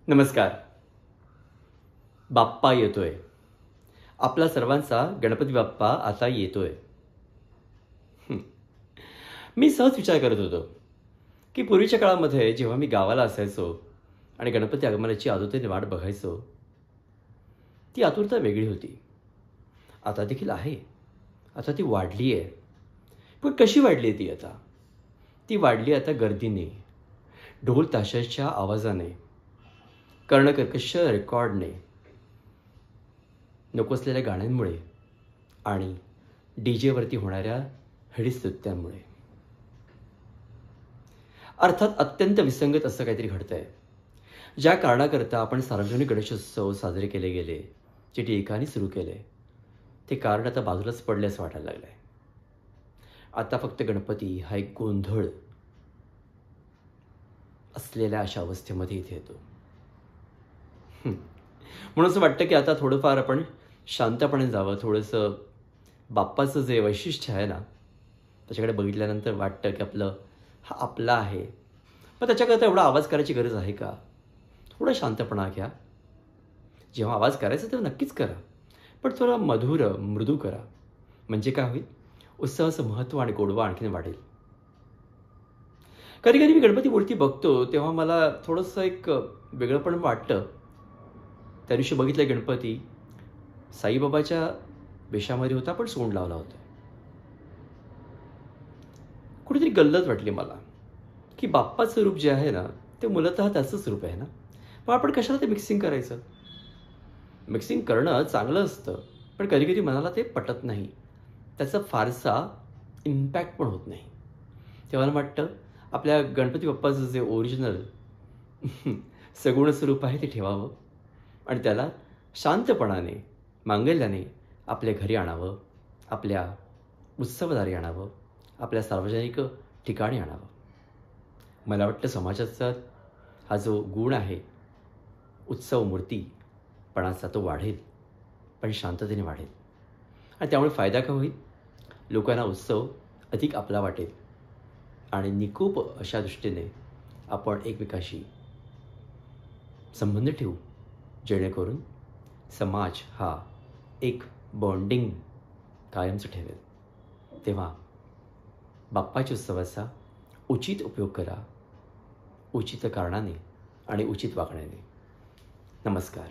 नमस्कार. बाप्पा येतोय. आपला सर्वांचा गणपती बाप्पा आता येतोय. हं. मी सहज विचार करत होतो, की पूर्वीच्या काळामध्ये जेव्हा मी गावाला असायचो आणि गणपती आगमनाची आतुरतेने वाट बघायचो, ती आतुरता वेगळी होती. आता देखील आहे. आता ती वाढली आहे. पण कशी वाढली आहे ती आता? ती वाढली आता गर्दीने, ढोल ताशाच्या आवाजाने, कर्णकर्कश रेकॉर्डने, नको असलेल्या गाण्यांमुळे आणि डीजेवरती होणाऱ्या हडीस्तुत्यांमुळे. अर्थात अत्यंत विसंगत असं काहीतरी घडतंय. ज्या कारणाकरता आपण सार्वजनिक गणेशोत्सव साजरे केले गेले, जे टिळकांनी सुरू केले, ते कारण आता बाजूलाच पडले असं वाटायला लागलंय. आता फक्त गणपती हा एक गोंधळ असलेल्या अशा अवस्थेमध्ये इथे येतो. म्हणून असं वाटतं की आता थोडंफार आपण शांतपणे जावं. थोडंसं बाप्पाचं जे वैशिष्ट्य आहे ना, त्याच्याकडे बघितल्यानंतर वाटतं की हा आपला आहे. पण त्याच्याकरता एवढा आवाज करायची गरज आहे का? थोडा शांतपणा घ्या. जेव्हा आवाज करायचा तेव्हा नक्कीच करा. पण थोडा मधुर, मृदू करा. म्हणजे काय होईल? उत्सवाचं महत्त्व आणि गोडवा आणखीन वाढेल. कधी कधी मी गणपती मूर्ती बघतो तेव्हा मला थोडंसं एक वेगळं पण वाटतं. त्या दिवशी बघितलं गणपती साईबाबाच्या वेशामध्ये होता, पण सोंड लावला होता. कुठेतरी गल्लत वाटली मला, की बाप्पाचं रूप जे आहे ना, ते मूलतः त्याचंच रूप आहे ना. मग आपण कशाला ते मिक्सिंग करायचं? मिक्सिंग करणं चांगलं असतं, पण कधी कधी मनाला ते पटत नाही. त्याचा फारसा इम्पॅक्ट पण होत नाही. तेव्हा मला वाटतं आपल्या गणपती बाप्पाचं जे ओरिजिनल सगुण स्वरूप आहे ते ठेवावं आणि त्याला शांतपणाने, मांगल्याने आपल्या घरी आणावं, आपल्या उत्सवदारी आणावं, आपल्या सार्वजनिक ठिकाणी आणावं. मला वाटतं समाजाचा हा जो गुण आहे, उत्सव मूर्तीपणाचा, तो वाढेल, पण शांततेने वाढेल. आणि त्यामुळे फायदा काय होईल? लोकांना उत्सव अधिक आपला वाटेल आणि निकोप अशा दृष्टीने आपण एकमेकाशी संबंध ठेवू, जेणेकरून समाज हा एक बॉन्डिंग कायमचं ठेवेल. तेव्हा बाप्पाच्या उत्सवाचा उचित उपयोग करा, उचित कारणाने आणि उचित वागण्याने. नमस्कार.